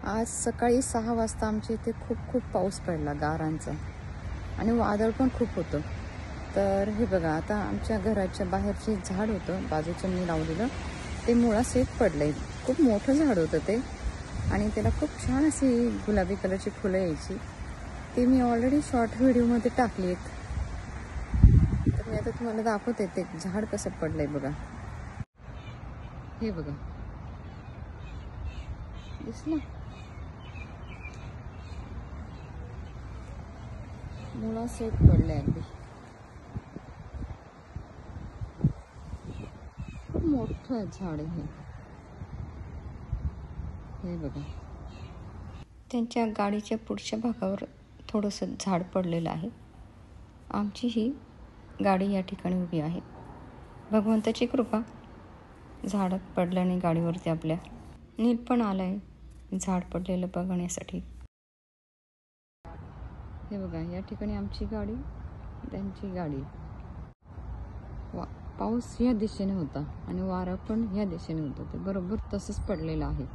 आज सकाळी 6 वाजता आमच्या इथे खूप पाऊस पडला गारांचा आणि वादळ पण खूप होतं. तर हे बघा, आता आमच्या घराच्या बाहेरचे झाड होतं बाजूचं मी लावलेलं, ते मुळासहित पडलंय. खूप मोठं झाड होतं ते आणि त्याला खूप छान अशी गुलाबी कलरची फुलं यायची. ते मी ऑलरेडी शॉर्ट व्हिडिओमध्ये टाकली आहेत. तर मी आता तुम्हाला दाखवते ते झाड कसं पडलंय बघा. हे बघा, दिसलं? मुळासहित पडलंय अगदी. खूप मोठं झाड आहे हे बघा. त्यांच्या गाडीच्या पुढच्या भागावर थोडंसं झाड पडलेलं आहे. आमची ही गाडी या ठिकाणी उभी आहे. भगवंताची कृपा, झाड पडल्याने गाडीवरती आपल्या नील पण आलाय झाड पडलेलं बघण्यासाठी. हे बघा, या ठिकाणी आमची गाडी, त्यांची गाडी. पाऊस या दिशेने होता आणि वारा पण या दिशेने होता, ते बरोबर तसंच पडलेलं आहे.